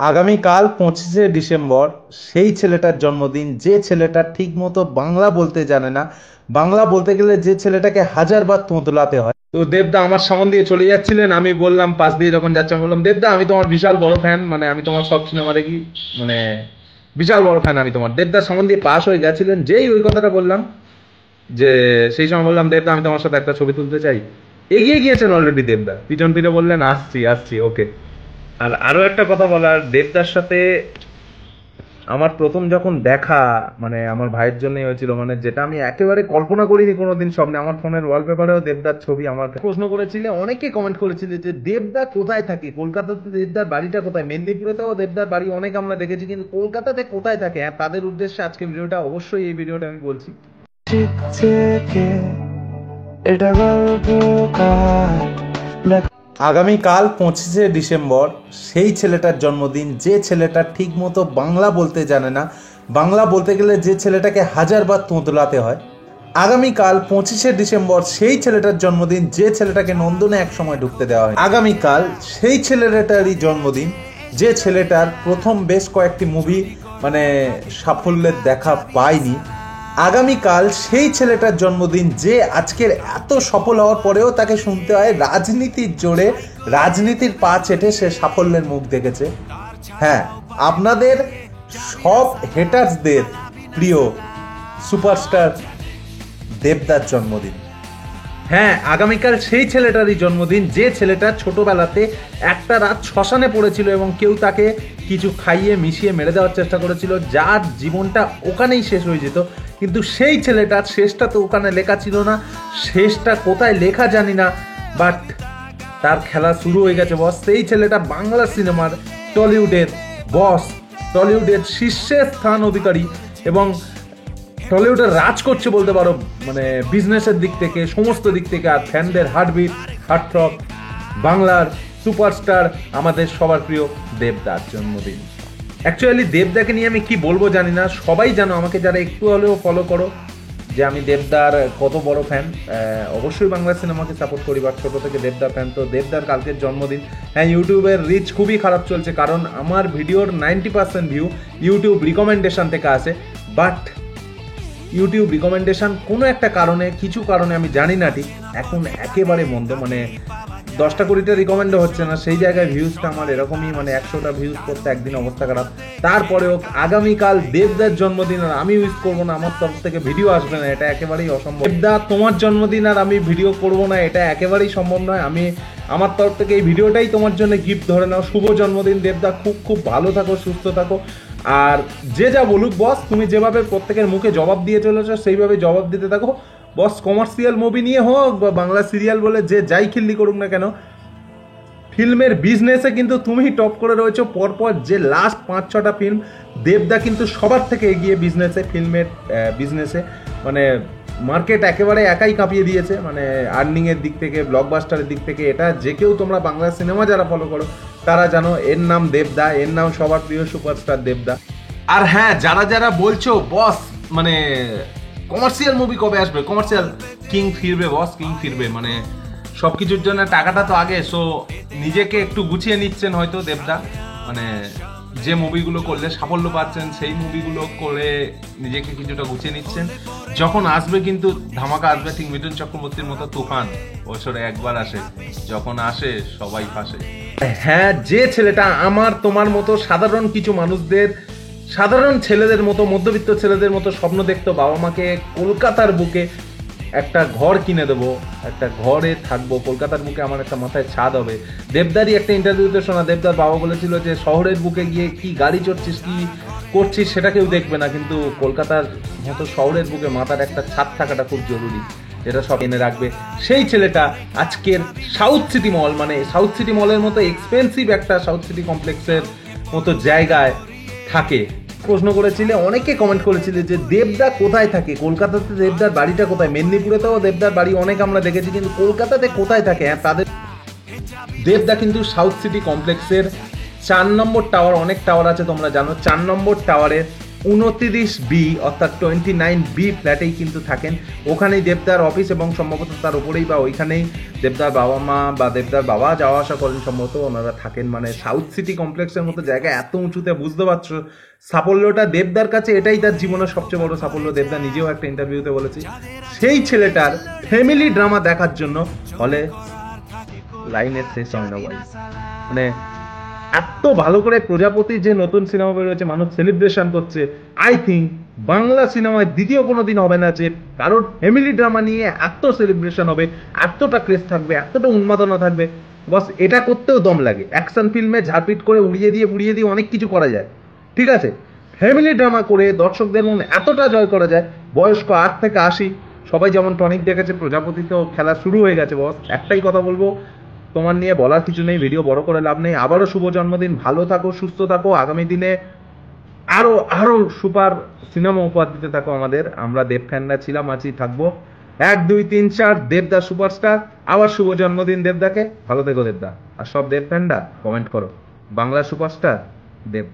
আগামীকাল 25শে ডিসেম্বর সেই ছেলেটার জন্মদিন যে ছেলেটা ঠিকমতো বাংলা বলতে জানে না। বাংলা বলতে গেলে যে ছেলেটাকে হাজারবার তোতলাতে হয়। তো দেবদা আমার সামনে দিয়ে চলে যাচ্ছিলেন, আমি বললাম, পাশ দিয়ে যখন যাচ্ছি আমি বললাম, দেবদা আমি তোমার বিশাল বড় ফ্যান, মানে আমি তোমার সব সিনেমা দেখি, মানে বিশাল বড় ফ্যান আমি তোমার। দেবদার সামনে দিয়ে পাশ হয়ে গেছিলেন, যেই ওই কথাটা বললাম, যে সেই সময় বললাম, দেবদা আমি তোমার সাথে একটা ছবি তুলতে চাই, এগিয়ে গিয়েছেন অলরেডি দেবদা, পিছন ফিরে বললেন আসছি আসছি ওকে। আর আরো একটা কথা বলার, দেবদার সাথে আমার প্রথম যখন দেখা, মানে আমার ভাইয়ের জন্যই হয়েছিল, মানে যেটা আমি একেবারে কল্পনা করিনি কোনোদিন স্বপ্নে। আমার ফোনের ওয়ালপেপারেও দেবদার ছবি। আমার প্রশ্ন করেছিলে, অনেকে কমেন্ট করেছিলে যে দেবদা কোথায় থাকে, কলকাতাতে দেবদার বাড়িটা কোথায়। মেদিনীপুরেতেও দেবদার বাড়ি অনেক আমরা দেখেছি, কিন্তু কলকাতাতে কোথায় থাকে। হ্যাঁ, তাদের উদ্দেশ্যে আজকে ভিডিওটা, অবশ্যই এই ভিডিওটা আমি বলছি। আগামীকাল 25শে ডিসেম্বর সেই ছেলেটার জন্মদিন যে ছেলেটা ঠিকমতো বাংলা বলতে জানে না। বাংলা বলতে গেলে যে ছেলেটাকে হাজারবার তোতলাতে হয়। আগামীকাল 25শে ডিসেম্বর সেই ছেলেটার জন্মদিন যে ছেলেটাকে নন্দনে এক সময় ঢুকতে দেওয়া হয়। আগামীকাল সেই ছেলেটারই জন্মদিন যে ছেলেটার প্রথম বেশ কয়েকটি মুভি মানে সাফল্যের দেখা পায়নি। আগামীকাল সেই ছেলেটার জন্মদিন যে আজকের এত সফল হওয়ার পরেও তাকে শুনতে হয় রাজনীতির জোরে, রাজনীতির পা চেটে সে সাফল্যের মুখ দেখেছে। হ্যাঁ, আপনাদের সব হেটার্সদের প্রিয় সুপারস্টার দেবদার জন্মদিন। হ্যাঁ, আগামীকাল সেই ছেলেটারই জন্মদিন যে ছেলেটা ছোটবেলাতে একটা রাত শ্মশানে পড়েছিল এবং কেউ তাকে কিছু খাইয়ে মিশিয়ে মেরে দেওয়ার চেষ্টা করেছিল, যার জীবনটা ওখানেই শেষ হয়ে যেত। কিন্তু সেই ছেলেটার শেষটা তো ওখানে লেখা ছিল না, শেষটা কোথায় লেখা জানি না, বাট তার খেলা শুরু হয়ে গেছে বস। সেই ছেলেটা বাংলা সিনেমার টলিউডের বস, টলিউডের শীর্ষে স্থান অধিকারী এবং টলিউডে রাজ করছে বলতে পারো, মানে বিজনেসের দিক থেকে, সমস্ত দিক থেকে। আর ফ্যানদের হার্টবিট, হার্টথ্রব, বাংলার সুপারস্টার, আমাদের সবার প্রিয় দেবদার জন্মদিন। অ্যাকচুয়ালি দেবদাকে নিয়ে আমি কি বলবো জানি না। সবাই জানো, আমাকে যারা একটু হলেও ফলো করো, যে আমি দেবদার কত বড় ফ্যান। অবশ্যই বাংলা সিনেমাকে সাপোর্ট করি, বা ছোটো থেকে দেবদার ফ্যান। তো দেবদার কালকের জন্মদিন। হ্যাঁ, ইউটিউবের রিচ খুবই খারাপ চলছে, কারণ আমার ভিডিওর 90% ভিউ ইউটিউব রিকমেন্ডেশন থেকে আসে। বাট ইউটিউব রিকমেন্ডেশন কোনো একটা কারণে, কিছু কারণে আমি জানি না ঠিক, এখন একেবারে মন্দ, মানে 10টা-20টা রিকমেন্ডও হচ্ছে না। সেই জায়গায় ভিউজটা আমার এরকমই, মানে 100টা ভিউজ করতে একদিন অবস্থা খারাপ। তারপরেও আগামীকাল দেবদার জন্মদিন, আর আমি উইশ করবো না, আমার তরফ থেকে ভিডিও আসবে না, এটা একেবারেই অসম্ভব। দেবদা, তোমার জন্মদিন আর আমি ভিডিও করবো না, এটা একেবারেই সম্ভব নয়। আমি আমার তরফ থেকে এই ভিডিওটাই তোমার জন্য গিফট ধরে নাও। শুভ জন্মদিন দেবদা, খুব খুব ভালো থাকো, সুস্থ থাকো। আর যে যা বলুক বস, তুমি যেভাবে প্রত্যেকের মুখে জবাব দিয়ে চলেছো সেইভাবে জবাব দিতে থাকো বস। কমার্শিয়াল মুভি নিয়ে হোক বা বাংলা সিরিয়াল বলে যে যাই খিল্লি করুক না কেন, ফিল্মের বিজনেসে কিন্তু তুমি টপ করে রয়েছো। পরপর যে লাস্ট 5-6টা ফিল্ম, দেবদা কিন্তু সবার থেকে এগিয়ে বিজনেসে, ফিল্মের বিজনেসে। মানে মার্কেট একেবারে একাই কাঁপিয়ে দিয়েছে, মানে আর্নিংয়ের দিক থেকে, ব্লকবাস্টারের দিক থেকে। এটা যে কেউ, তোমরা বাংলা সিনেমা যারা ফলো করো তারা জানো, এর নাম দেবদা, এর নাম সবার প্রিয় সুপারস্টার দেবদা। আর হ্যাঁ, যারা যারা বলছো বস, মানে কমার্শিয়াল মুভি কবে আসবে, কমার্শিয়াল কিং ফিরবে বস, কিং ফিরবে, মানে সব কিছুর জন্য টাকাটা তো আগে। সো নিজেকে একটু গুছিয়ে নিচ্ছেন হয়তো দেবদা, মানে যে মুভিগুলো করলে সাফল্য পাচ্ছেন সেই মুভিগুলো করে নিজেকে কিছুটা গুছিয়ে নিচ্ছেন। যখন আসবে কিন্তু ধামাকা আসবে, ঠিক মিঠুন চক্রবর্তীর মতো তুফান বছরে একবার আসে, যখন আসে সবাই ফাঁসে। হ্যাঁ, যে ছেলেটা আমার তোমার মতো সাধারণ কিছু মানুষদের, সাধারণ ছেলেদের মতো, মধ্যবিত্ত ছেলেদের মতো স্বপ্ন দেখতো বাবা মাকে কলকাতার বুকে একটা ঘর কিনে দেবো, একটা ঘরে থাকবো, কলকাতার বুকে আমার একটা মাথায় ছাদ হবে। দেবদারই একটা ইন্টারভিউতে শোনা, দেবদার বাবা বলেছিল যে শহরের বুকে গিয়ে কি গাড়ি চড়ছিস, কি করছিস সেটা কেউ দেখবে না, কিন্তু কলকাতার মতো শহরের বুকে মাথার একটা ছাদ থাকাটা খুব জরুরি, যেটা সব এনে রাখবে। সেই ছেলেটা আজকের সাউথ সিটি মল, মানে সাউথ সিটি মলের মতো এক্সপেন্সিভ একটা সাউথ সিটি কমপ্লেক্সের মতো জায়গায় থাকে। প্রশ্ন করেছিলে, অনেকে কমেন্ট করেছিলে যে দেবদা কোথায় থাকে, কলকাতাতে দেবদার বাড়িটা কোথায়। মেদিনীপুরেতেও দেবদার বাড়ি অনেক আমরা দেখেছি, কিন্তু কলকাতাতে কোথায় থাকে। হ্যাঁ, তাদের দেবদা কিন্তু সাউথ সিটি কমপ্লেক্সের 4 নম্বর টাওয়ার, অনেক টাওয়ার আছে তোমরা জানো, 4 নম্বর টাওয়ারের 29B অর্থাৎ 29B ফ্ল্যাটেই কিন্তু থাকেন। ওখানেই দেবদার অফিস এবং সম্ভবত তার উপরেই বা ওইখানেই দেবদার বাবা মা বা দেবদার বাবা যাওয়া আসা করেন, সম্ভবত ওনারা থাকেন। মানে সাউথ সিটি কমপ্লেক্সের মতো জায়গা, এত উঁচুতে, বুঝতে পারছো সাফল্যটা দেবদার কাছে। এটাই তার জীবনের সবচেয়ে বড় সাফল্য। দেবদা নিজেও একটা ইন্টারভিউতে বলেছি, সেই ছেলেটার ফ্যামিলি ড্রামা দেখার জন্য হলে লাইনের শেষ হয় না ভাই। মানে এত ভালো করে প্রজাপতি যে নতুন সিনেমা বেরোচ্ছে, মানুষ সেলিব্রেশন করছে। আই থিঙ্ক বাংলা সিনেমায় দ্বিতীয় কোনো দিন হবে না যে কারোর ফ্যামিলি ড্রামা নিয়ে এত সেলিব্রেশন হবে, এতটা ক্রেজ থাকবে, এতটা উন্মাদনা থাকবে। বস এটা করতেও দম লাগে। অ্যাকশন ফিল্মে ঝাড়পিট করে উড়িয়ে দিয়ে অনেক কিছু করা যায়, ঠিক আছে। ফ্যামিলি ড্রামা করে দর্শকদের মনে এতটা জয় করা যায়। বয়স্ক 8 থেকে 80 সবাই যেমন টনিক দেখেছে, প্রজাপতিতেও খেলা শুরু হয়ে গেছে। বস একটাই কথা বলবো, তোমার নিয়ে বলার কিছু নেই, ভিডিও বড় করে লাভ নেই। আবারও শুভ জন্মদিন, ভালো থাকো, সুস্থ থাকো, আগামী দিনে আরো আরো সুপার সিনেমা উপহার দিতে থাকো আমাদের। আমরা দেব ফ্যানরা ছিলাম, আছি, থাকবো। 1 2 3 4 দেবদা সুপারস্টার। আবার শুভ জন্মদিন দেবদাকে, ভালো থেকো দেবদা। আর সব দেব ফ্যানরা কমেন্ট করো, বাংলা সুপারস্টার দেব।